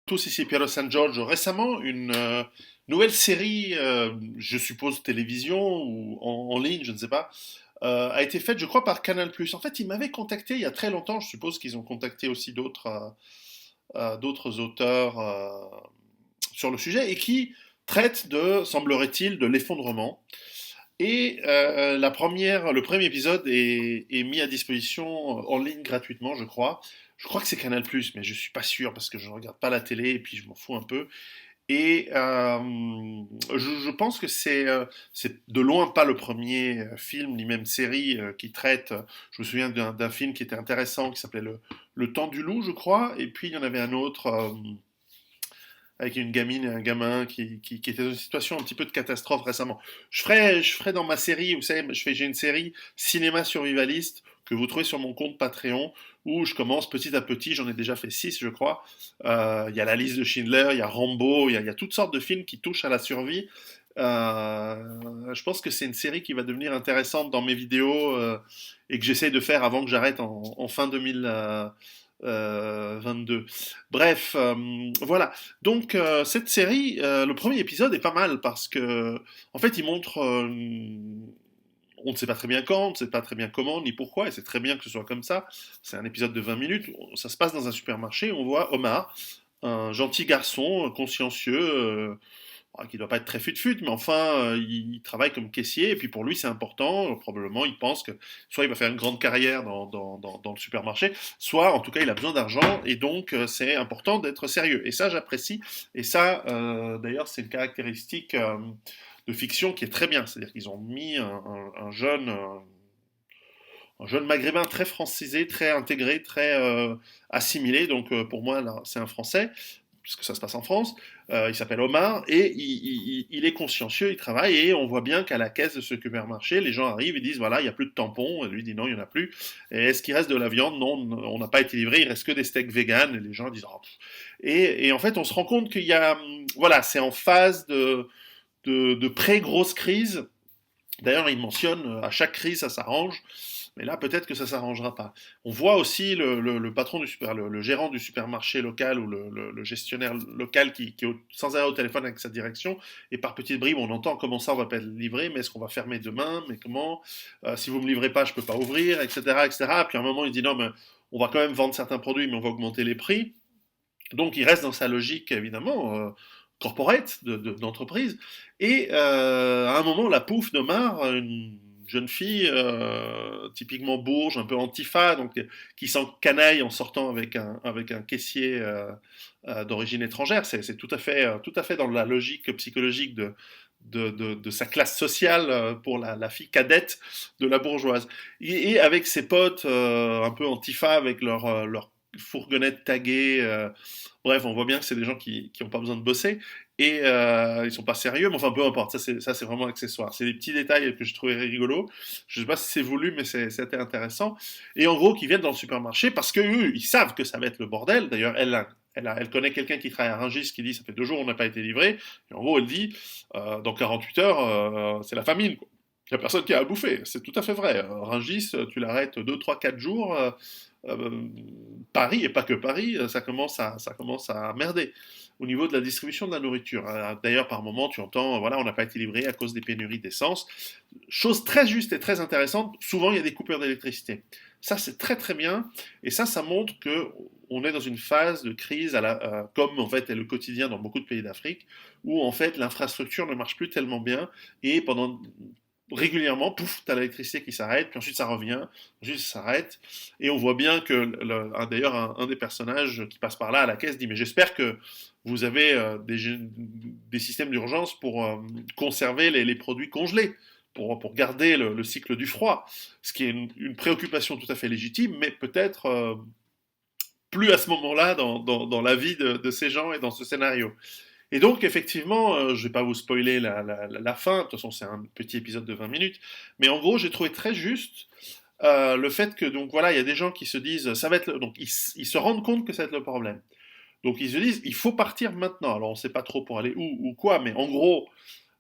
Tous ici Piero San Giorgio. Récemment, une nouvelle série, je suppose télévision ou en ligne, je ne sais pas, a été faite, je crois, par Canal+. En fait, ils m'avaient contacté il y a très longtemps. Je suppose qu'ils ont contacté aussi d'autres auteurs sur le sujet et qui traitent de, semblerait-il, de l'effondrement. Et le premier épisode est mis à disposition en ligne gratuitement, je crois. Je crois que c'est Canal+, mais je suis pas sûr parce que je ne regarde pas la télé et puis je m'en fous un peu. Et je pense que c'est de loin pas le premier film ni même série qui traite. Je me souviens d'un film qui était intéressant qui s'appelait le Temps du loup, je crois. Et puis il y en avait un autre avec une gamine et un gamin qui étaient dans une situation un petit peu de catastrophe récemment. Je ferai dans ma série, vous savez, j'ai une série cinéma survivaliste que vous trouvez sur mon compte Patreon, où je commence petit à petit, j'en ai déjà fait 6 je crois. Il y a la liste de Schindler, il y a Rambo, il y a toutes sortes de films qui touchent à la survie. Je pense que c'est une série qui va devenir intéressante dans mes vidéos et que j'essaye de faire avant que j'arrête en fin 2022. Bref, voilà. Donc cette série, le premier épisode est pas mal parce que, en fait, il montre, on ne sait pas très bien quand, on ne sait pas très bien comment ni pourquoi, et c'est très bien que ce soit comme ça. C'est un épisode de 20 minutes. Ça se passe dans un supermarché. On voit Omar, un gentil garçon consciencieux. Qui doit pas être très fut-fut, mais enfin, il travaille comme caissier, et puis pour lui, c'est important. Probablement, il pense que soit il va faire une grande carrière dans le supermarché, soit en tout cas, il a besoin d'argent, et donc c'est important d'être sérieux. Et ça, j'apprécie. Et ça, d'ailleurs, c'est une caractéristique de fiction qui est très bien. C'est-à-dire qu'ils ont mis un jeune maghrébin très francisé, très intégré, très assimilé. Donc pour moi, là, c'est un Français puisque ça se passe en France. Il s'appelle Omar et il est consciencieux, il travaille et on voit bien qu'à la caisse de ce supermarché, les gens arrivent et disent voilà, il n'y a plus de tampons. Et lui dit non, il n'y en a plus. Et est-ce qu'il reste de la viande? Non, on n'a pas été livré, il reste que des steaks vegan. Et les gens disent oh, pff. Et en fait, on se rend compte qu'il y a, voilà, c'est en phase de pré-grosse crise. D'ailleurs, il mentionne à chaque crise, ça s'arrange. Mais là, peut-être que ça s'arrangera pas. On voit aussi le patron le gérant du supermarché local ou le gestionnaire local qui est sans arrêt au téléphone avec sa direction. Et par petites bribes, on entend comment ça, on va pas être livré, mais est-ce qu'on va fermer demain? Mais comment? Si vous me livrez pas, je peux pas ouvrir, etc., etc. Puis à un moment, il dit non, mais on va quand même vendre certains produits, mais on va augmenter les prix. Donc il reste dans sa logique, évidemment, corporate, d'entreprise. Et à un moment, la pouffe de Mar, une jeune fille, typiquement bourge, un peu antifa, donc qui s'encanaille en sortant avec un caissier d'origine étrangère. C'est tout à fait dans la logique psychologique de sa classe sociale pour la fille cadette de la bourgeoise. Et avec ses potes un peu antifa avec leur fourgonnette taguée. Bref, on voit bien que c'est des gens qui n'ont pas besoin de bosser et ils sont pas sérieux, mais enfin peu importe, ça c'est vraiment accessoire. C'est des petits détails que je trouvais rigolos. Je sais pas si c'est voulu, mais c'était intéressant. Et en gros, qu'ils viennent dans le supermarché parce que eux, ils savent que ça va être le bordel. D'ailleurs, elle connaît quelqu'un qui travaille à Rungis qui dit ça fait 2 jours on n'a pas été livré. Et en gros, elle dit dans 48 heures, c'est la famine, quoi. Il n'y a personne qui a à bouffer. C'est tout à fait vrai. Rungis, tu l'arrêtes 2, 3, 4 jours. Euh, Paris, et pas que Paris, ça commence à merder au niveau de la distribution de la nourriture. D'ailleurs, par moment, tu entends, voilà, on n'a pas été livré à cause des pénuries d'essence. Chose très juste et très intéressante, souvent il y a des coupures d'électricité. Ça, c'est très très bien, et ça montre que on est dans une phase de crise, comme en fait est le quotidien dans beaucoup de pays d'Afrique, où en fait l'infrastructure ne marche plus tellement bien, et pendant régulièrement, pouf, t'as l'électricité qui s'arrête, puis ensuite ça revient, ensuite ça s'arrête, et on voit bien que, d'ailleurs, un des personnages qui passe par là à la caisse dit, mais j'espère que vous avez des systèmes d'urgence pour conserver les produits congelés, pour garder le cycle du froid, ce qui est une préoccupation tout à fait légitime, mais peut-être plus à ce moment-là dans la vie de ces gens et dans ce scénario. Et donc, effectivement, je ne vais pas vous spoiler la fin, de toute façon, c'est un petit épisode de 20 minutes, mais en gros, j'ai trouvé très juste le fait que, donc voilà, il y a des gens qui se disent, ça va être, donc ils se rendent compte que ça va être le problème. Donc ils se disent, il faut partir maintenant. Alors on ne sait pas trop pour aller où ou quoi, mais en gros,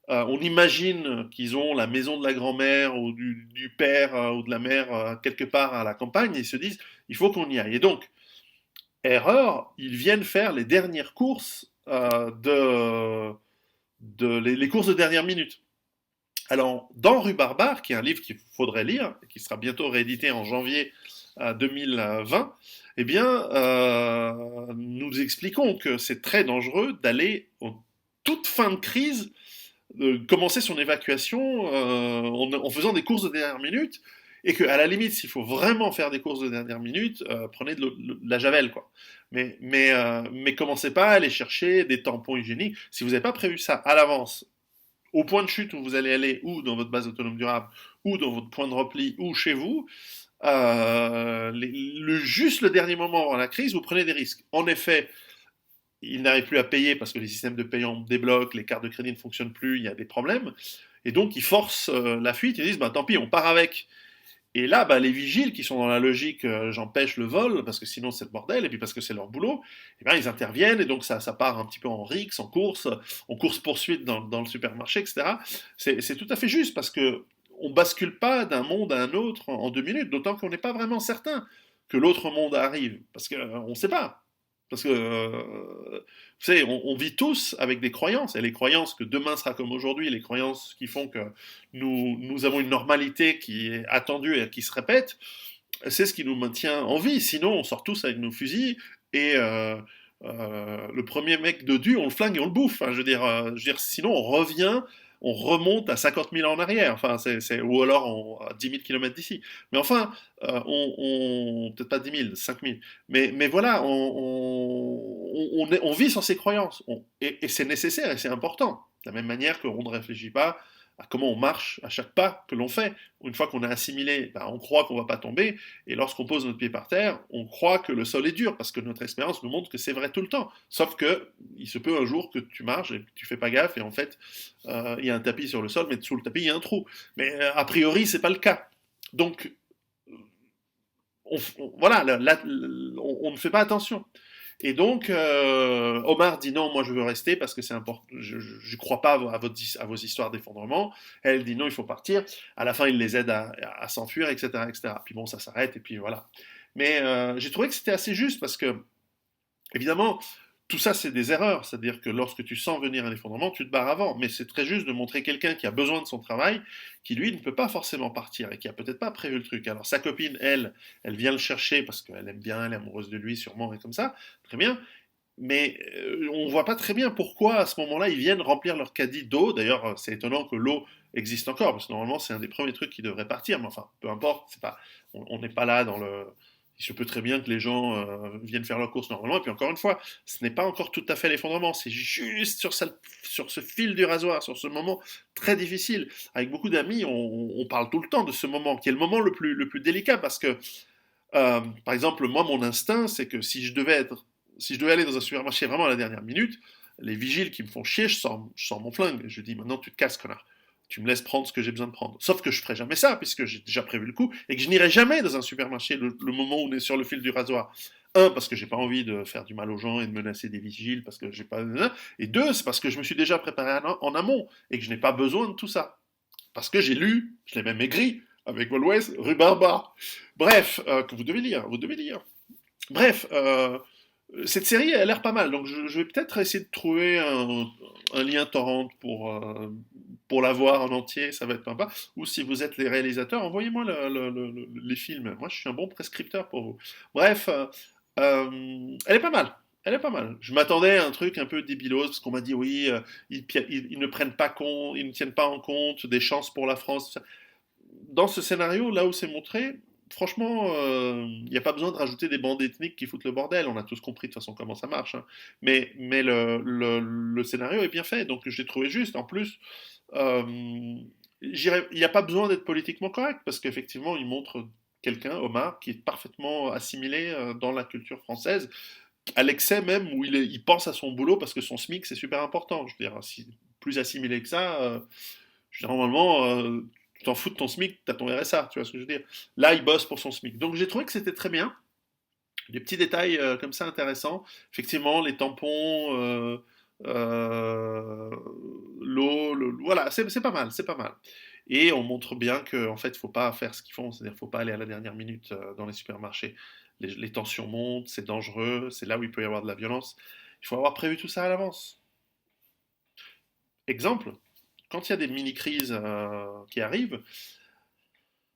on imagine qu'ils ont la maison de la grand-mère ou du père ou de la mère quelque part à la campagne, et ils se disent, il faut qu'on y aille. Et donc, erreur, ils viennent faire les dernières courses les courses de dernière minute. Alors, dans Rue Barbare, qui est un livre qu'il faudrait lire, et qui sera bientôt réédité en janvier 2020, eh bien, nous expliquons que c'est très dangereux d'aller en toute fin de crise commencer son évacuation en faisant des courses de dernière minute, et qu'à la limite, s'il faut vraiment faire des courses de dernière minute, prenez de la javel, quoi. Mais commencez pas à aller chercher des tampons hygiéniques. Si vous n'avez pas prévu ça à l'avance, au point de chute où vous allez aller, ou dans votre base autonome durable, ou dans votre point de repli, ou chez vous, juste le dernier moment avant la crise, vous prenez des risques. En effet, ils n'arrivent plus à payer parce que les systèmes de paiement débloquent, les cartes de crédit ne fonctionnent plus, il y a des problèmes. Et donc, ils forcent la fuite, ils disent, bah, tant pis, on part avec. Et là, bah, les vigiles qui sont dans la logique j'empêche le vol, parce que sinon c'est le bordel, et puis parce que c'est leur boulot, eh ben, ils interviennent, et donc ça part un petit peu en rixe, en course-poursuite dans le supermarché, etc. C'est tout à fait juste, parce que on bascule pas d'un monde à un autre en 2 minutes, d'autant qu'on n'est pas vraiment certain que l'autre monde arrive, parce qu'on ne sait pas. Parce que, vous savez, on vit tous avec des croyances, et les croyances que demain sera comme aujourd'hui, les croyances qui font que nous avons une normalité qui est attendue et qui se répète, c'est ce qui nous maintient en vie. Sinon, on sort tous avec nos fusils et le premier mec de on le flingue et on le bouffe. Hein, je veux dire, sinon on remonte à 50 000 ans en arrière. Enfin, ou alors à 10 000 km d'ici. Mais enfin, peut-être pas 10 000, 5 000. Mais voilà, on vit sur ces croyances. Et c'est nécessaire et c'est important. De la même manière qu'on ne réfléchit pas à comment on marche à chaque pas que l'on fait. Une fois qu'on a assimilé, ben, on croit qu'on ne va pas tomber, et lorsqu'on pose notre pied par terre, on croit que le sol est dur, parce que notre expérience nous montre que c'est vrai tout le temps. Sauf que il se peut un jour que tu marches et que tu fais pas gaffe, et en fait, il y a un tapis sur le sol, mais sous le tapis, il y a un trou. Mais a priori, c'est pas le cas. Donc, voilà, on ne fait pas attention. Et donc, Omar dit non, moi je veux rester parce que c'est important. Je ne crois pas à vos histoires d'effondrement. Elle dit non, il faut partir. À la fin, il les aide à s'enfuir, etc., etc. Puis bon, ça s'arrête et puis voilà. Mais j'ai trouvé que c'était assez juste parce que, évidemment, tout ça, c'est des erreurs. C'est-à-dire que lorsque tu sens venir un effondrement, tu te barres avant. Mais c'est très juste de montrer quelqu'un qui a besoin de son travail, qui lui ne peut pas forcément partir et qui a peut-être pas prévu le truc. Alors sa copine, elle vient le chercher parce qu'elle aime bien, elle est amoureuse de lui sûrement et comme ça. Très bien. Mais on voit pas très bien pourquoi à ce moment-là ils viennent remplir leur caddie d'eau. D'ailleurs, c'est étonnant que l'eau existe encore parce que normalement c'est un des premiers trucs qui devrait partir. Mais enfin, peu importe, c'est pas, on n'est pas là dans le. Il se peut très bien que les gens viennent faire leurs courses normalement. Et puis encore une fois, ce n'est pas encore tout à fait l'effondrement. C'est juste sur ce fil du rasoir, sur ce moment très difficile. Avec beaucoup d'amis, on parle tout le temps de ce moment, qui est le moment le plus délicat parce que, par exemple, moi, mon instinct, c'est que si je devais aller dans un supermarché vraiment à la dernière minute, les vigiles qui me font chier, je sors mon flingue. Je dis maintenant tu te casses, connard. Tu me laisses prendre ce que j'ai besoin de prendre. Sauf que je ferai jamais ça, puisque j'ai déjà prévu le coup, et que je n'irai jamais dans un supermarché le moment où on est sur le fil du rasoir. Un, parce que j'ai pas envie de faire du mal aux gens et de menacer des vigiles, parce que j'ai pas. Et deux, c'est parce que je me suis déjà préparé en amont, et que je n'ai pas besoin de tout ça. Parce que j'ai lu, je l'ai même écrit, avec West, rue Barbare. Bref, que vous devez lire, vous devez lire. Bref, cette série elle a l'air pas mal, donc je vais peut-être essayer de trouver un lien torrent pour la voir en entier, ça va être sympa. Ou si vous êtes les réalisateurs, envoyez-moi les films. Moi, je suis un bon prescripteur pour vous. Bref, elle est pas mal. Elle est pas mal. Je m'attendais à un truc un peu débilos, parce qu'on m'a dit oui, ils ne prennent pas compte, ils ne tiennent pas en compte des chances pour la France. Dans ce scénario, là où c'est montré, franchement, il n'y a pas besoin de rajouter des bandes ethniques qui foutent le bordel. On a tous compris de toute façon comment ça marche. Hein. Mais le scénario est bien fait, donc je l'ai trouvé juste. En plus, euh, il n'y a pas besoin d'être politiquement correct, parce qu'effectivement, il montre quelqu'un, Omar, qui est parfaitement assimilé dans la culture française, à l'excès même où il pense à son boulot parce que son SMIC c'est super important. Je veux dire, si, plus assimilé que ça, je veux dire, normalement, tu t'en fous de ton SMIC, t'as ton RSA, tu vois ce que je veux dire. Là, il bosse pour son SMIC. Donc j'ai trouvé que c'était très bien. Des petits détails comme ça intéressants. Effectivement, les tampons, euh, l'eau, voilà, c'est pas mal, c'est pas mal. Et on montre bien qu'en en fait, faut pas faire ce qu'ils font, c'est-à-dire faut pas aller à la dernière minute dans les supermarchés. les tensions montent, c'est dangereux, c'est là où il peut y avoir de la violence. Il faut avoir prévu tout ça à l'avance. Exemple, quand il y a des mini-crises qui arrivent,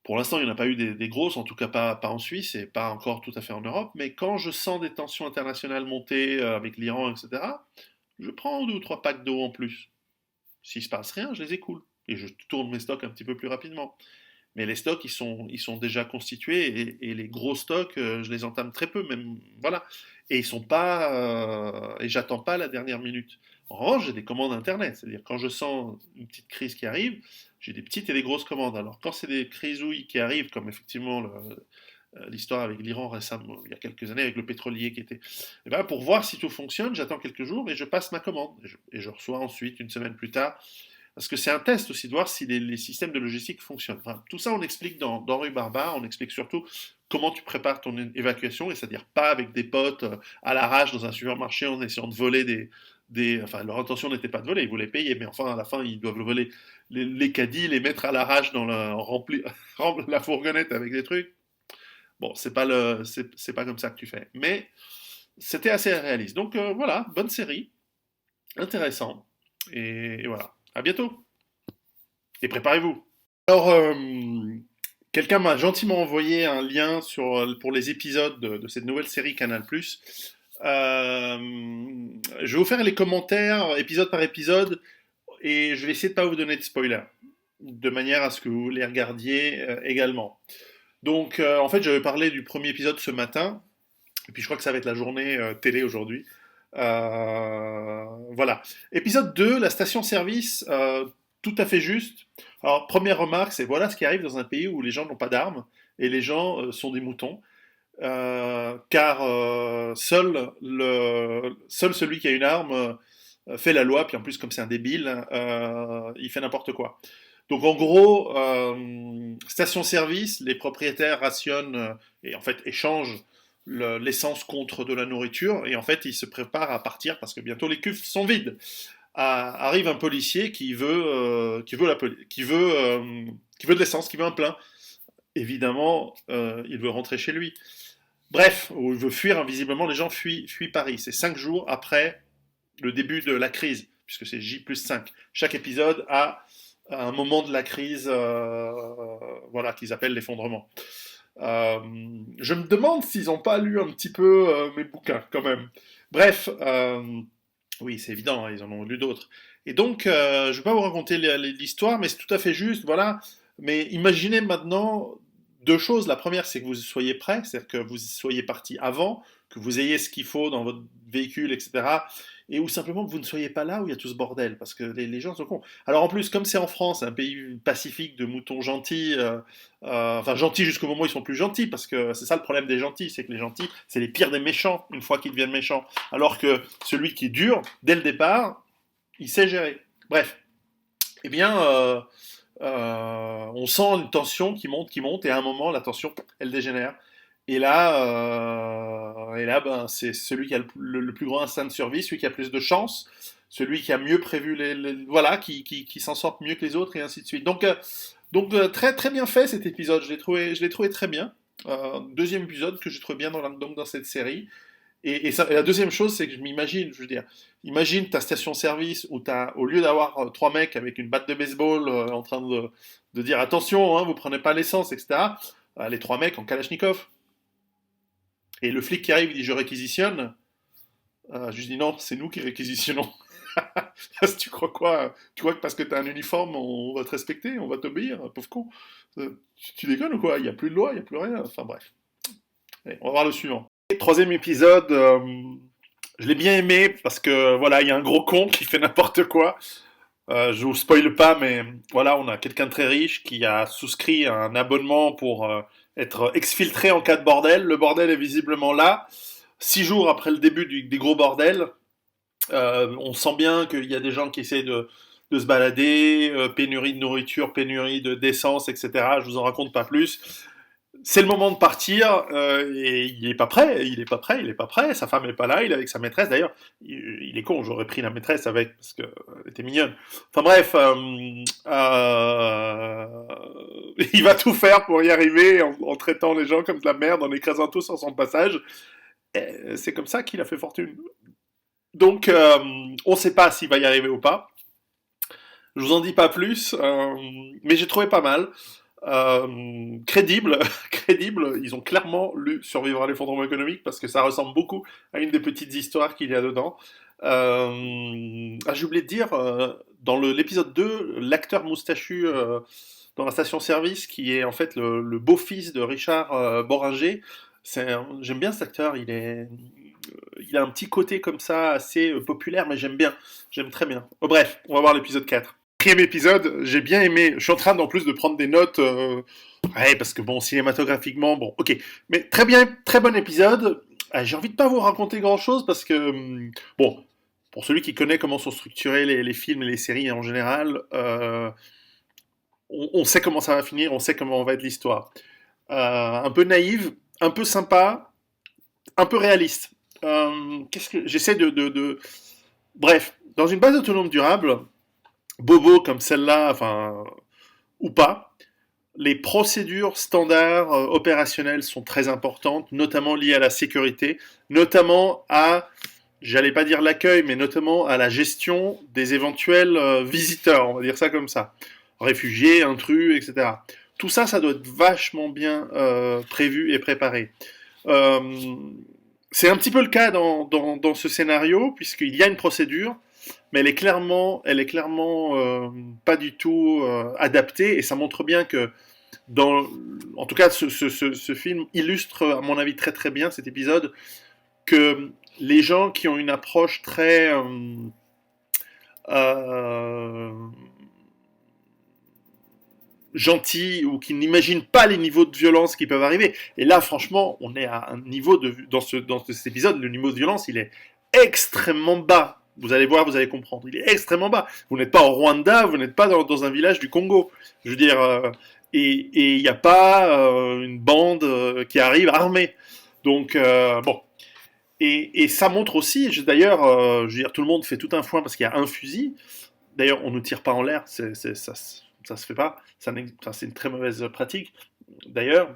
pour l'instant, il n'y en a pas eu des grosses, en tout cas pas en Suisse et pas encore tout à fait en Europe, mais quand je sens des tensions internationales monter avec l'Iran, etc., je prends 2 ou 3 packs d'eau en plus. S'il se passe rien, je les écoule. Et je tourne mes stocks un petit peu plus rapidement. Mais les stocks, ils sont déjà constitués et les gros stocks, je les entame très peu, même, voilà. Et ils sont pas, et j'attends pas la dernière minute. En revanche, j'ai des commandes internet, c'est-à-dire quand je sens une petite crise qui arrive, j'ai des petites et des grosses commandes. Alors quand c'est des crisouilles qui arrivent, comme effectivement l'histoire avec l'Iran récemment, il y a quelques années, avec le pétrolier qui était, eh ben, pour voir si tout fonctionne, j'attends quelques jours et je passe ma commande. Et je reçois ensuite, une semaine plus tard, parce que c'est un test aussi de voir si les systèmes de logistique fonctionnent. Enfin, tout ça, on explique dans Rue Barbare, on explique surtout comment tu prépares ton évacuation, et c'est-à-dire pas avec des potes à l'arrache dans un supermarché en essayant de voler enfin, leur intention n'était pas de voler, ils voulaient payer, mais enfin, à la fin, ils doivent voler les caddies, les mettre à l'arrache dans la fourgonnette avec des trucs. Bon, c'est pas comme ça que tu fais. Mais c'était assez réaliste. Donc voilà, bonne série, intéressant. Et voilà. À bientôt. Et préparez-vous. Alors, quelqu'un m'a gentiment envoyé un lien pour les épisodes de cette nouvelle série Canal+. Je vais vous faire les commentaires épisode par épisode et je vais essayer de pas vous donner de spoilers, de manière à ce que vous les regardiez également. Donc, en fait, j'avais parlé du premier épisode ce matin, et puis je crois que ça va être la journée télé aujourd'hui. Voilà. Épisode 2, la station-service, tout à fait juste. Alors, première remarque, c'est voilà ce qui arrive dans un pays où les gens n'ont pas d'armes et les gens sont des moutons. Car seul celui qui a une arme fait la loi, puis en plus, comme c'est un débile, il fait n'importe quoi. Donc en gros, station-service, les propriétaires rationnent et en fait échangent l'essence contre de la nourriture et en fait ils se préparent à partir parce que bientôt les cuves sont vides. Arrive un policier qui veut de l'essence, qui veut un plein. Évidemment, il veut rentrer chez lui. Bref, il veut fuir invisiblement. Les gens fuient Paris. C'est 5 jours après le début de la crise, puisque c'est J+5. Chaque épisode a un moment de la crise, voilà, qu'ils appellent l'effondrement. Je me demande s'ils n'ont pas lu un petit peu mes bouquins, quand même. Bref, oui, c'est évident, hein, ils en ont lu d'autres. Et donc, je ne vais pas vous raconter l'histoire, mais c'est tout à fait juste, voilà. Mais imaginez maintenant 2 choses. La première, c'est que vous soyez prêt, c'est-à-dire que vous soyez parti avant, que vous ayez ce qu'il faut dans votre véhicule, etc. Et ou simplement que vous ne soyez pas là où il y a tout ce bordel, parce que les gens sont cons. Alors en plus, comme c'est en France, un pays pacifique de moutons gentils, enfin gentils jusqu'au moment où ils sont plus gentils, parce que c'est ça le problème des gentils, c'est que les gentils, c'est les pires des méchants, une fois qu'ils deviennent méchants. Alors que celui qui est dur, dès le départ, il sait gérer. Bref, eh bien, on sent une tension qui monte, et à un moment, la tension, elle dégénère. Et là, ben, c'est celui qui a le plus grand instinct de survie, celui qui a plus de chance, celui qui a mieux prévu voilà, qui s'en sort mieux que les autres, et ainsi de suite. Donc très très bien fait cet épisode. Je l'ai trouvé très bien. Deuxième épisode que j'ai trouvé bien dans cette série. Et la deuxième chose, c'est que je m'imagine, je veux dire, imagine ta station-service où au lieu d'avoir 3 mecs avec une batte de baseball en train de dire attention, hein, vous prenez pas l'essence, etc. Les 3 mecs en Kalachnikov. Et le flic qui arrive, il dit je réquisitionne. Je lui dis non, c'est nous qui réquisitionnons. Tu crois quoi? Tu crois que parce que t'as un uniforme, on va te respecter, on va t'obéir, pauvre con? Tu déconnes ou quoi? Il n'y a plus de loi, il n'y a plus rien. Enfin bref. Allez, on va voir le suivant. Troisième épisode, je l'ai bien aimé parce que voilà, il y a un gros con qui fait n'importe quoi. Je vous spoile pas, mais voilà, on a quelqu'un de très riche qui a souscrit un abonnement pour être exfiltré en cas de bordel. Le bordel est visiblement là. 6 jours après le début des gros bordels, on sent bien qu'il y a des gens qui essaient de se balader, pénurie de nourriture, pénurie d'essence, etc. Je vous en raconte pas plus. C'est le moment de partir et il est pas prêt, il est pas prêt, il est pas prêt. Sa femme est pas là, il est avec sa maîtresse. D'ailleurs, il est con, j'aurais pris la maîtresse avec parce qu'elle était mignonne. Enfin bref, il va tout faire pour y arriver en traitant les gens comme de la merde, en écrasant tous sur son passage. Et c'est comme ça qu'il a fait fortune. Donc, on ne sait pas s'il va y arriver ou pas. Je vous en dis pas plus, mais j'ai trouvé pas mal. Crédible, crédible. Ils ont clairement lu Survivre à l'effondrement économique parce que ça ressemble beaucoup à une des petites histoires qu'il y a dedans. J'ai oublié de dire, dans l'épisode 2, l'acteur moustachu dans la station-service, qui est en fait le beau-fils de Richard Boringer, j'aime bien cet acteur, il a un petit côté comme ça, assez populaire, mais j'aime très bien. Oh, bref, on va voir l'épisode 4. Quatrième épisode, j'ai bien aimé. Je suis en train en plus de prendre des notes. Ouais, parce que bon, cinématographiquement, bon, ok. Mais très bien, très bon épisode. J'ai envie de pas vous raconter grand chose parce que, bon, pour celui qui connaît comment sont structurés les films et les séries en général, on sait comment ça va finir, on sait comment va être l'histoire. Un peu naïve, un peu sympa, un peu réaliste. Qu'est-ce que j'essaie Bref, dans une base autonome durable, bobo comme celle-là, enfin, ou pas, les procédures standards opérationnelles sont très importantes, notamment liées à la sécurité, notamment à, j'allais pas dire l'accueil, mais notamment à la gestion des éventuels visiteurs, on va dire ça comme ça, réfugiés, intrus, etc. Tout ça, ça doit être vachement bien prévu et préparé. Euh, c'est un petit peu le cas dans ce scénario, puisqu'il y a une procédure, mais elle est clairement pas du tout adaptée, et ça montre bien que en tout cas, ce film illustre, à mon avis, très très bien cet épisode, que les gens qui ont une approche très euh, gentille ou qui n'imaginent pas les niveaux de violence qui peuvent arriver. Et là, franchement, on est à un niveau dans cet épisode, le niveau de violence, il est extrêmement bas. Vous allez voir, vous allez comprendre. Il est extrêmement bas. Vous n'êtes pas au Rwanda, vous n'êtes pas dans un village du Congo. Je veux dire, et il n'y a pas une bande qui arrive armée. Donc, bon. Et ça montre aussi, d'ailleurs, je veux dire, tout le monde fait tout un foin parce qu'il y a un fusil. D'ailleurs, on ne tire pas en l'air, ça se fait pas. C'est une très mauvaise pratique. D'ailleurs,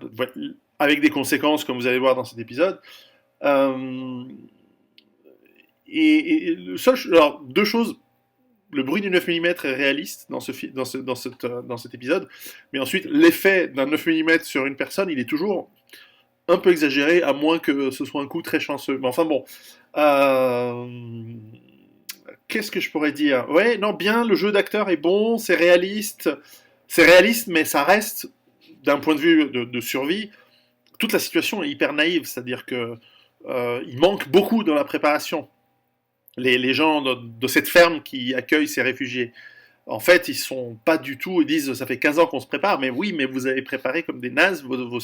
avec des conséquences, comme vous allez voir dans cet épisode. Euh, alors, deux choses. Le bruit du 9 mm est réaliste dans cet épisode, mais ensuite, l'effet d'un 9 mm sur une personne, il est toujours un peu exagéré, à moins que ce soit un coup très chanceux. Mais enfin bon. Euh, Qu'est-ce que je pourrais dire? Ouais, non, bien, le jeu d'acteur est bon, c'est réaliste. C'est réaliste, mais ça reste, d'un point de vue de survie, toute la situation est hyper naïve, c'est-à-dire que il manque beaucoup dans la préparation. Les gens de cette ferme qui accueille ces réfugiés, en fait, ils sont pas du tout, ils disent, ça fait 15 ans qu'on se prépare, mais oui, mais vous avez préparé comme des nazes vos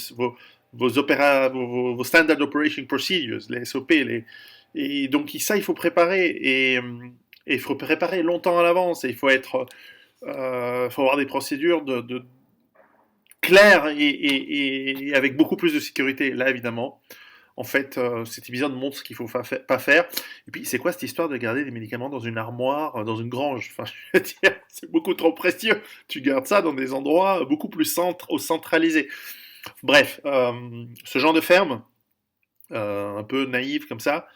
Standard Operation Procedures, les SOP, et donc ça, il faut préparer, et il faut préparer longtemps à l'avance, et il faut faut avoir des procédures claires et avec beaucoup plus de sécurité. Là, évidemment, en fait, cet épisode montre ce qu'il faut pas faire. Et puis, c'est quoi cette histoire de garder des médicaments dans une armoire, dans une grange? Enfin, je veux dire, c'est beaucoup trop précieux. Tu gardes ça dans des endroits beaucoup plus centralisés. Bref, ce genre de ferme, un peu naïve comme ça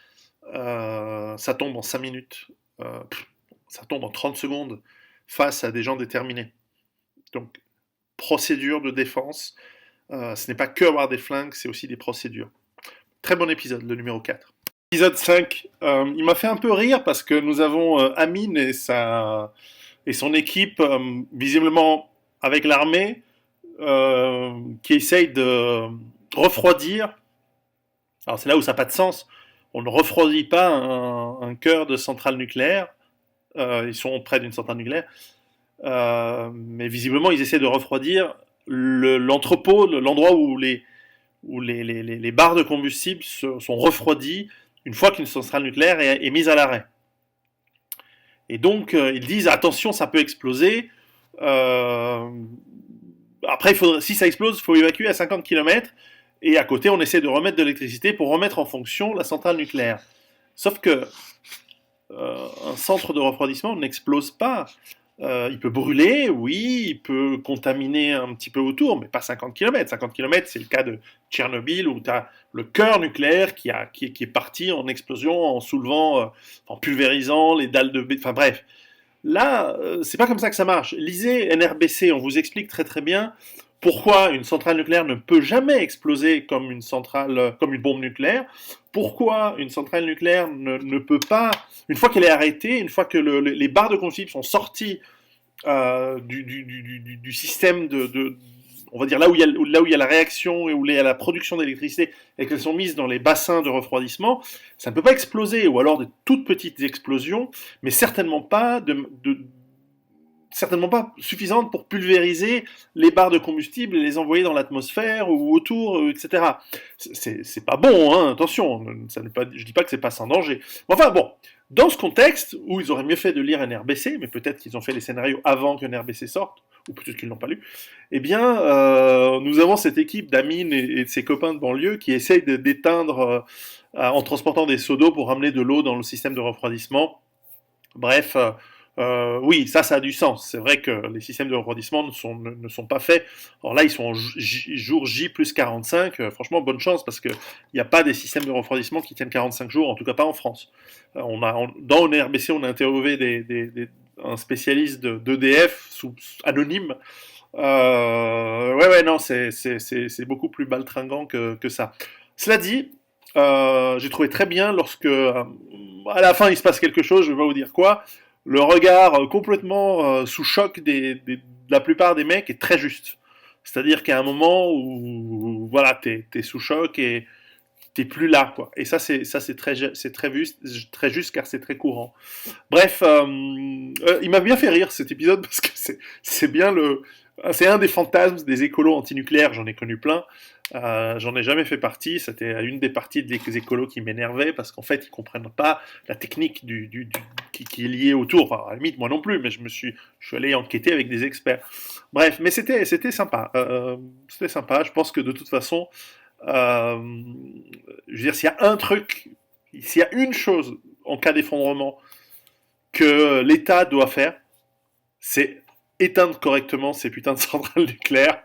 tombe en 5 minutes. Ça tombe en 30 secondes face à des gens déterminés. Donc, procédure de défense, ce n'est pas que avoir des flingues, c'est aussi des procédures. Très bon épisode, le numéro 4. Épisode 5, il m'a fait un peu rire parce que nous avons Amine et son équipe, visiblement avec l'armée, qui essaye de refroidir. Alors c'est là où ça n'a pas de sens. On ne refroidit pas un cœur de centrale nucléaire. Ils sont près d'une centrale nucléaire. Mais visiblement, ils essaient de refroidir l'entrepôt, l'endroit où les barres de combustible sont refroidies une fois qu'une centrale nucléaire est mise à l'arrêt. Et donc, ils disent attention, ça peut exploser. Après, si ça explose, il faut évacuer à 50 km, et à côté, on essaie de remettre de l'électricité pour remettre en fonction la centrale nucléaire. Sauf que un centre de refroidissement n'explose pas. Il peut brûler, oui, il peut contaminer un petit peu autour, mais pas 50 km. 50 km, c'est le cas de Tchernobyl, où tu as le cœur nucléaire qui est parti en explosion, en soulevant, en pulvérisant les dalles de... Enfin bref. Là, c'est pas comme ça que ça marche. Lisez NRBC, on vous explique très très bien pourquoi une centrale nucléaire ne peut jamais exploser comme une centrale, comme une bombe nucléaire, pourquoi une centrale nucléaire ne peut pas, une fois qu'elle est arrêtée, une fois que les barres de combustible sont sorties du système on va dire là où il y a la réaction et où il y a la production d'électricité et qu'elles sont mises dans les bassins de refroidissement, ça ne peut pas exploser, ou alors de toutes petites explosions, mais certainement pas suffisantes pour pulvériser les barres de combustible et les envoyer dans l'atmosphère ou autour, etc. C'est pas bon, hein, attention, je dis pas que c'est pas sans danger. Enfin bon, dans ce contexte, où ils auraient mieux fait de lire NRBC, mais peut-être qu'ils ont fait les scénarios avant que NRBC sorte, ou peut-être qu'ils ne l'ont pas lu, eh bien, nous avons cette équipe d'Amine et de ses copains de banlieue qui essayent d'éteindre en transportant des seaux d'eau pour ramener de l'eau dans le système de refroidissement. Bref, oui, ça a du sens. C'est vrai que les systèmes de refroidissement ne sont pas faits. Alors là, ils sont jour J plus 45. Franchement, bonne chance, parce qu'il n'y a pas des systèmes de refroidissement qui tiennent 45 jours, en tout cas pas en France. Dans NRBC, on a interviewé un spécialiste d'EDF anonyme. Ouais, non, c'est beaucoup plus baltringant que ça. Cela dit, j'ai trouvé très bien lorsque, à la fin, il se passe quelque chose, je vais pas vous dire quoi, le regard complètement sous choc de la plupart des mecs est très juste. C'est-à-dire qu'il y a un moment où voilà, t'es sous choc et t'es plus là, quoi. Et ça, c'est très juste car c'est très courant. Bref, il m'a bien fait rire cet épisode parce que c'est un des fantasmes des écolos antinucléaires. J'en ai connu plein. J'en ai jamais fait partie. C'était une des parties des écolos qui m'énervait parce qu'en fait, ils comprennent pas la technique qui est liée autour. Enfin, à la limite, moi non plus, mais je suis allé enquêter avec des experts. Bref, mais c'était sympa. C'était sympa. Je pense que de toute façon, je veux dire, s'il y a une chose en cas d'effondrement que l'État doit faire, c'est éteindre correctement ces putains de centrales nucléaires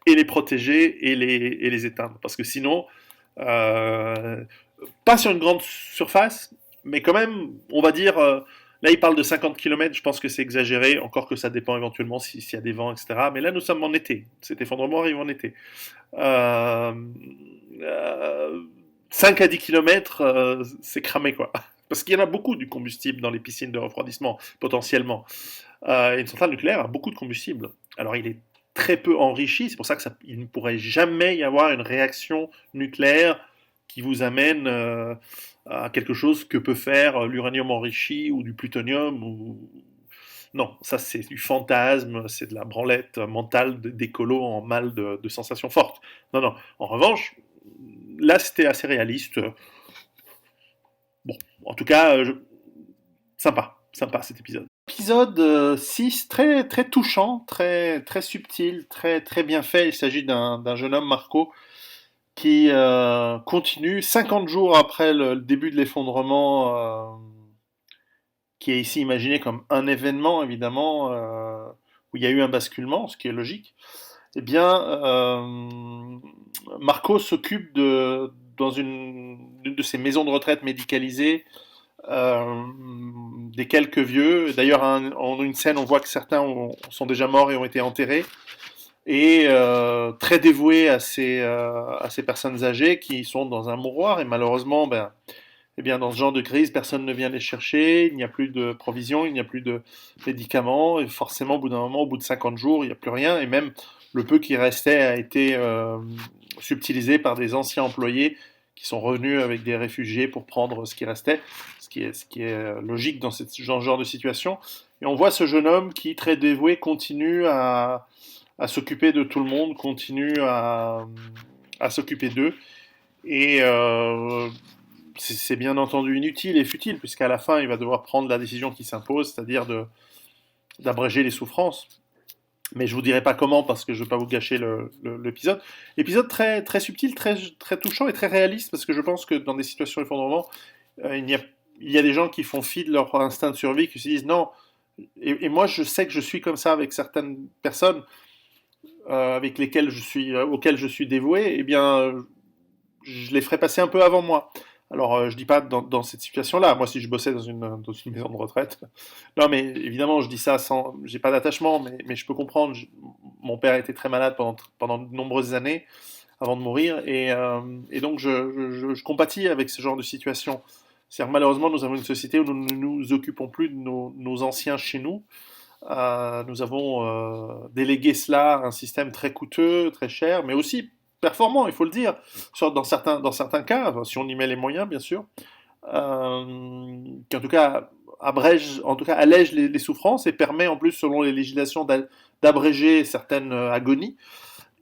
et les protéger et les éteindre. Parce que sinon, pas sur une grande surface, mais quand même, on va dire, là il parle de 50 km, je pense que c'est exagéré, encore que ça dépend éventuellement s'il y a des vents, etc. Mais là nous sommes en été, cet effondrement arrive en été. Euh, euh, 5 à 10 km, c'est cramé quoi. Parce qu'il y en a beaucoup du combustible dans les piscines de refroidissement, potentiellement. Une centrale nucléaire a beaucoup de combustible. Alors il est très peu enrichi, c'est pour ça qu'il ne pourrait jamais y avoir une réaction nucléaire qui vous amène à quelque chose que peut faire l'uranium enrichi ou du plutonium. Non, ça c'est du fantasme, c'est de la branlette mentale d'écolo en mal de sensations fortes. Non, non. En revanche, là c'était assez réaliste. Bon, en tout cas, sympa cet épisode. Épisode 6, très, très touchant, très, très subtil, très, très bien fait. Il s'agit d'un jeune homme, Marco, qui continue 50 jours après le début de l'effondrement, qui est ici imaginé comme un événement, évidemment, où il y a eu un basculement, ce qui est logique. Eh bien, Marco s'occupe dans une de ces maisons de retraite médicalisées, des quelques vieux. D'ailleurs, en une scène, on voit que certains sont déjà morts et ont été enterrés. Et très dévoué à ces personnes âgées qui sont dans un mouroir. Et malheureusement, eh bien, dans ce genre de crise, personne ne vient les chercher. Il n'y a plus de provisions, il n'y a plus de médicaments. Et forcément, au bout d'un moment, au bout de 50 jours, il n'y a plus rien. Et même le peu qui restait a été subtilisé par des anciens employés qui sont revenus avec des réfugiés pour prendre ce qui restait, ce qui est logique dans ce genre de situation. Et on voit ce jeune homme qui, très dévoué, continue à s'occuper de tout le monde, continue à s'occuper d'eux. Et c'est bien entendu inutile et futile, puisqu'à la fin, il va devoir prendre la décision qui s'impose, c'est-à-dire d'abréger les souffrances. mais je vous dirai pas comment parce que je veux pas vous gâcher l'épisode. Épisode très, très subtil, très, très touchant et très réaliste parce que je pense que dans des situations d'effondrement, euh, il, y a, il y a des gens qui font fi de leur instinct de survie, qui se disent non. Et moi, je sais que je suis comme ça avec certaines personnes avec lesquelles auxquelles je suis dévoué. Eh bien, je les ferai passer un peu avant moi. Alors, je dis pas dans cette situation-là. Moi, si je bossais dans une maison de retraite, non, mais évidemment, je dis ça sans, j'ai pas d'attachement, mais je peux comprendre. Mon père était très malade pendant de nombreuses années avant de mourir, et donc je compatis avec ce genre de situation. C'est-à-dire, malheureusement, nous avons une société où nous ne nous occupons plus de nos anciens chez nous. Nous avons délégué cela à un système très coûteux, très cher, mais aussi performant, il faut le dire, dans certains cas, si on y met les moyens, bien sûr, qui en tout cas allège les souffrances et permet en plus, selon les législations, d'abréger certaines agonies.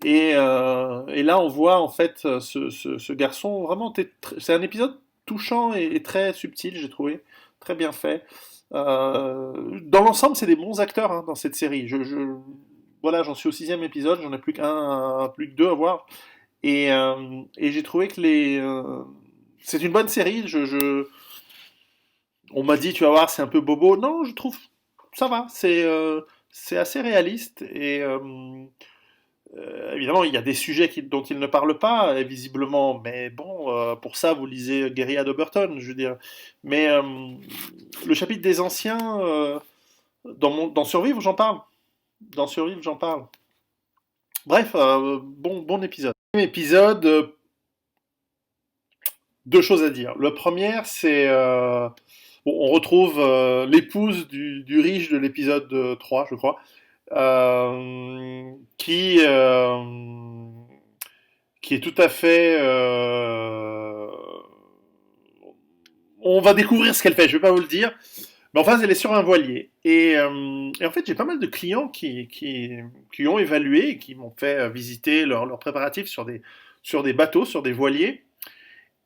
Et là, on voit en fait ce garçon vraiment. C'est un épisode touchant et très subtil, j'ai trouvé, très bien fait. Dans l'ensemble, c'est des bons acteurs hein, dans cette série. Voilà, j'en suis au sixième épisode, j'en ai plus que deux à voir. Et j'ai trouvé que c'est une bonne série. On m'a dit, tu vas voir, c'est un peu bobo. Non, je trouve ça va. C'est assez réaliste évidemment, il y a des sujets dont il ne parle pas, visiblement, mais bon, pour ça, vous lisez Guérilla d'Oberton, je veux dire. Mais le chapitre des anciens, dans Survivre, j'en parle. Dans Survivre, j'en parle. Bref, bon épisode. Épisode, deux choses à dire. Le premier, c'est... bon, on retrouve l'épouse du riche de l'épisode 3, je crois, euh, qui... euh, qui est tout à fait. On va découvrir ce qu'elle fait, je ne vais pas vous le dire. Mais enfin, elle est sur un voilier. Et en fait, j'ai pas mal de clients qui ont évalué et qui m'ont fait visiter leurs préparatifs sur des bateaux, sur des voiliers.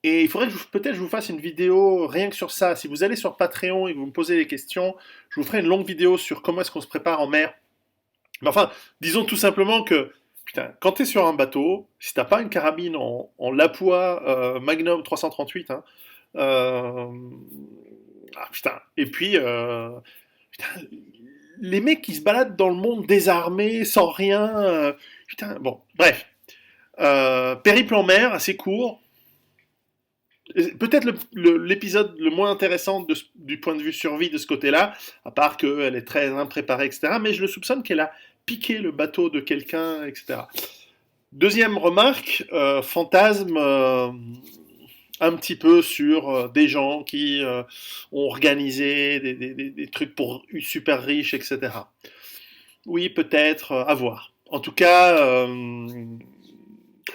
Et il faudrait que peut-être je vous fasse une vidéo rien que sur ça. Si vous allez sur Patreon et que vous me posez des questions, je vous ferai une longue vidéo sur comment est-ce qu'on se prépare en mer. Mais enfin, disons tout simplement que putain, quand tu es sur un bateau, si t'as pas une carabine en Lapua Magnum 338, hein, euh, putain, et puis putain, les mecs qui se baladent dans le monde désarmés, sans rien, putain, bon, bref, périple en mer, assez court. Peut-être l'épisode le moins intéressant du point de vue survie de ce côté-là, à part qu'elle est très impréparée, etc. Mais je le soupçonne qu'elle a piqué le bateau de quelqu'un, etc. Deuxième remarque, fantasme un petit peu sur des gens qui ont organisé des trucs pour super riches, etc. Oui, peut-être, à voir. En tout cas,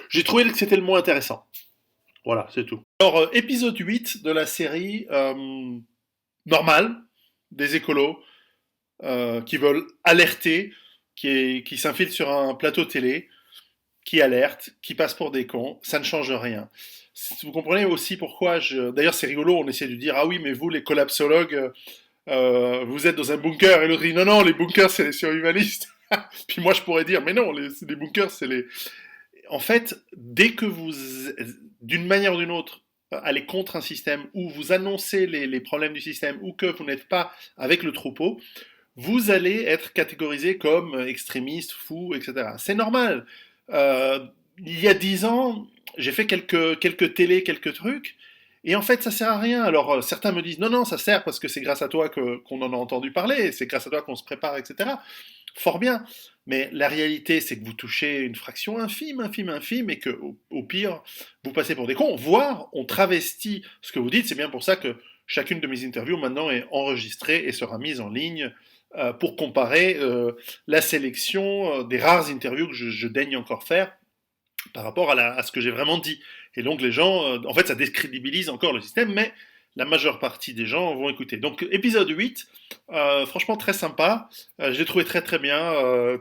j'ai trouvé que c'était le mot intéressant. Voilà, c'est tout. Alors, épisode 8 de la série, normal, des écolos qui veulent alerter, qui s'infiltrent sur un plateau télé, qui alertent, qui passent pour des cons, ça ne change rien. Vous comprenez aussi pourquoi D'ailleurs, c'est rigolo, on essaie de dire, ah oui, mais vous, les collapsologues, vous êtes dans un bunker, et l'autre dit, non, non, les bunkers, c'est les survivalistes. Puis moi, je pourrais dire, mais non, les bunkers, c'est les... En fait, dès que vous, d'une manière ou d'une autre, allez contre un système, ou vous annoncez les problèmes du système, ou que vous n'êtes pas avec le troupeau, vous allez être catégorisé comme extrémiste, fou, etc. C'est normal. Euh, il y a 10 ans, j'ai fait quelques télés, quelques trucs, et en fait, ça sert à rien. Alors, certains me disent, non, non, ça sert parce que c'est grâce à toi qu'on en a entendu parler, c'est grâce à toi qu'on se prépare, etc. Fort bien. Mais la réalité, c'est que vous touchez une fraction infime, infime, infime, et que, au pire, vous passez pour des cons, voire on travestit ce que vous dites. C'est bien pour ça que chacune de mes interviews maintenant est enregistrée et sera mise en ligne pour comparer la sélection des rares interviews que je daigne encore faire par rapport à ce que j'ai vraiment dit. Et donc les gens, en fait, ça décrédibilise encore le système, mais la majeure partie des gens vont écouter. Donc épisode 8, franchement très sympa, je l'ai trouvé très très bien,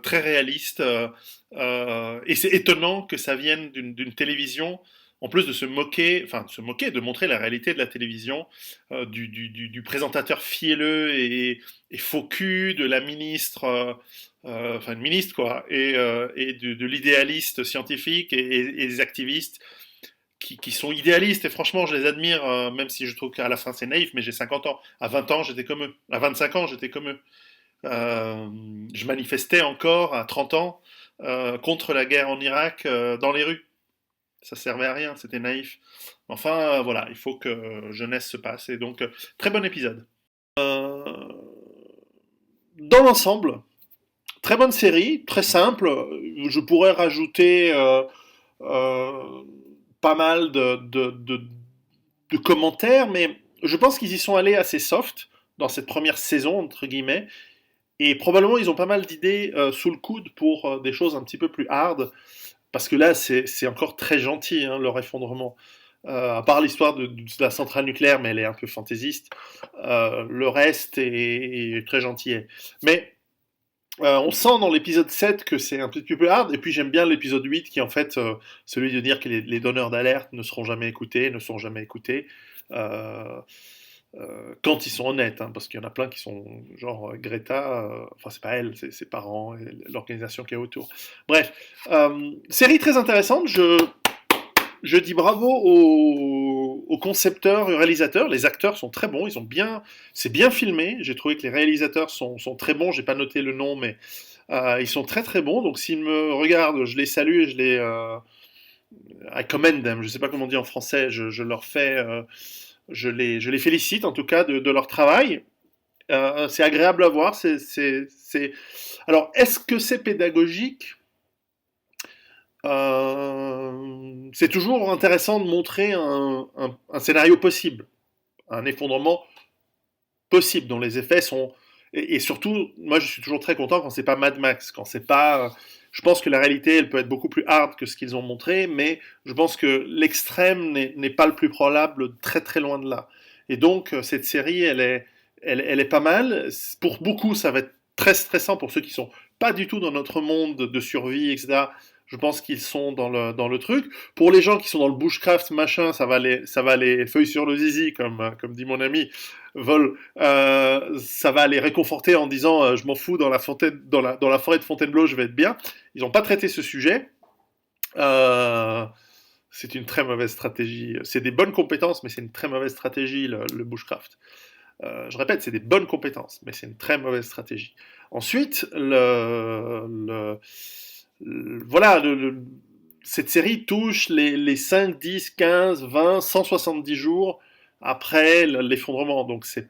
très réaliste, et c'est étonnant que ça vienne d'une télévision en plus de se moquer, enfin de se moquer, de montrer la réalité de la télévision, du présentateur fielleux et faux cul, de la ministre, enfin une ministre quoi, et de l'idéaliste scientifique et des activistes qui sont idéalistes, et franchement je les admire, même si je trouve qu'à la fin c'est naïf, mais j'ai 50 ans. À 20 ans j'étais comme eux, à 25 ans j'étais comme eux. Euh, je manifestais encore à 30 ans contre la guerre en Irak dans les rues. Ça servait à rien, c'était naïf. Enfin, voilà, il faut que jeunesse se passe. Et donc, très bon épisode. Euh, dans l'ensemble, très bonne série, très simple. Je pourrais rajouter euh, pas mal de commentaires, mais je pense qu'ils y sont allés assez soft dans cette première saison, entre guillemets. Et probablement, ils ont pas mal d'idées sous le coude pour des choses un petit peu plus hard. Parce que là, c'est encore très gentil, hein, leur effondrement. À part l'histoire de la centrale nucléaire, mais elle est un peu fantaisiste, le reste est très gentil. Mais on sent dans l'épisode 7 que c'est un petit peu plus hard, et puis j'aime bien l'épisode 8 qui est en fait celui de dire que les donneurs d'alerte ne seront jamais écoutés, ne sont jamais écoutés. Euh, quand ils sont honnêtes, hein, parce qu'il y en a plein qui sont genre Greta, enfin c'est pas elle, c'est ses parents et l'organisation qui est autour. Bref, série très intéressante. Je dis bravo aux concepteurs et aux réalisateurs. Les acteurs sont très bons, c'est bien filmé. J'ai trouvé que les réalisateurs sont très bons. J'ai pas noté le nom, mais ils sont très très bons. Donc s'ils me regardent, je les salue et I commend them. Je sais pas comment on dit en français. Je leur fais je les félicite en tout cas de leur travail. C'est agréable à voir. Alors, est-ce que c'est pédagogique? C'est toujours intéressant de montrer un scénario possible, un effondrement possible, dont les effets sont... Et surtout, moi je suis toujours très content quand c'est pas Mad Max, quand c'est pas... Je pense que la réalité, elle peut être beaucoup plus hard que ce qu'ils ont montré, mais je pense que l'extrême n'est pas le plus probable, très très loin de là. Et donc, cette série, elle est pas mal. Pour beaucoup, ça va être très stressant pour ceux qui sont pas du tout dans notre monde de survie, etc. Je pense qu'ils sont dans le truc. Pour les gens qui sont dans le bushcraft, machin, ça va les feuilles sur le zizi, comme dit mon ami Vol. Ça va les réconforter en disant je m'en fous, dans la forêt de Fontainebleau, je vais être bien. Ils n'ont pas traité ce sujet. Euh, c'est une très mauvaise stratégie. C'est des bonnes compétences, mais c'est une très mauvaise stratégie, le bushcraft. Je répète, c'est des bonnes compétences, mais c'est une très mauvaise stratégie. Ensuite, voilà, cette série touche les 5, 10, 15, 20, 170 jours après l'effondrement. Donc c'est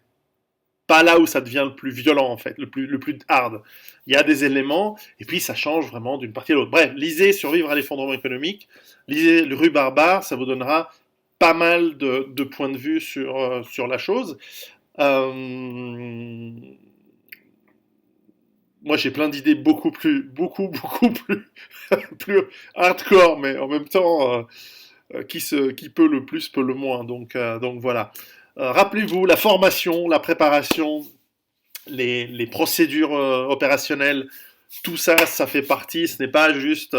pas là où ça devient le plus violent en fait, le plus hard. Il y a des éléments, et puis ça change vraiment d'une partie à l'autre. Bref, lisez Survivre à l'effondrement économique, lisez le Rue Barbare, ça vous donnera pas mal de points de vue sur la chose. Euh, Moi j'ai plein d'idées beaucoup plus, plus hardcore, mais en même temps, qui peut le plus peut le moins. Donc voilà. Rappelez-vous, la formation, la préparation, les procédures opérationnelles, tout ça, ça fait partie. Ce n'est pas juste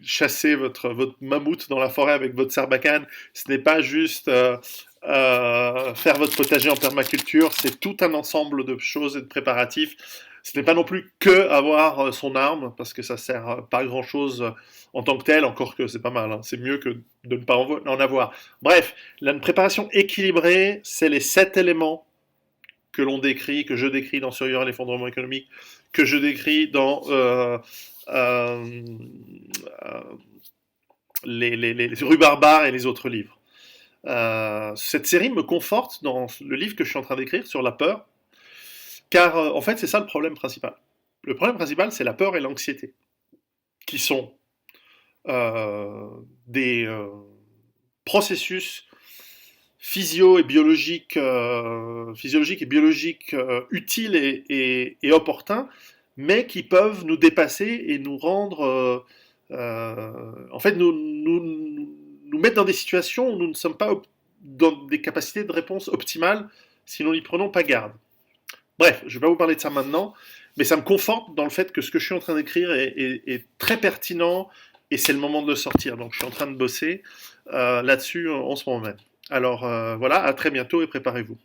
chasser votre mammouth dans la forêt avec votre sarbacane. Ce n'est pas juste faire votre potager en permaculture. C'est tout un ensemble de choses et de préparatifs. Ce n'est pas non plus que avoir son arme, parce que ça sert pas à grand chose en tant que tel, encore que c'est pas mal, hein. C'est mieux que de ne pas en avoir. Bref, une préparation équilibrée, c'est les 7 éléments que l'on décrit, que je décris dans Survivre à l'effondrement économique, que je décris dans euh, les rues barbares et les autres livres. Cette série me conforte dans le livre que je suis en train d'écrire sur la peur, car en fait c'est ça le problème principal. Le problème principal c'est la peur et l'anxiété, qui sont des processus physiologiques et biologiques utiles et opportuns, mais qui peuvent nous dépasser et nous rendre, en fait, nous mettre dans des situations où nous ne sommes pas dans des capacités de réponse optimales si nous n'y prenons pas garde. Bref, je ne vais pas vous parler de ça maintenant, mais ça me conforte dans le fait que ce que je suis en train d'écrire est très pertinent, et c'est le moment de le sortir. Donc je suis en train de bosser là-dessus en ce moment même. Alors voilà, à très bientôt et préparez-vous.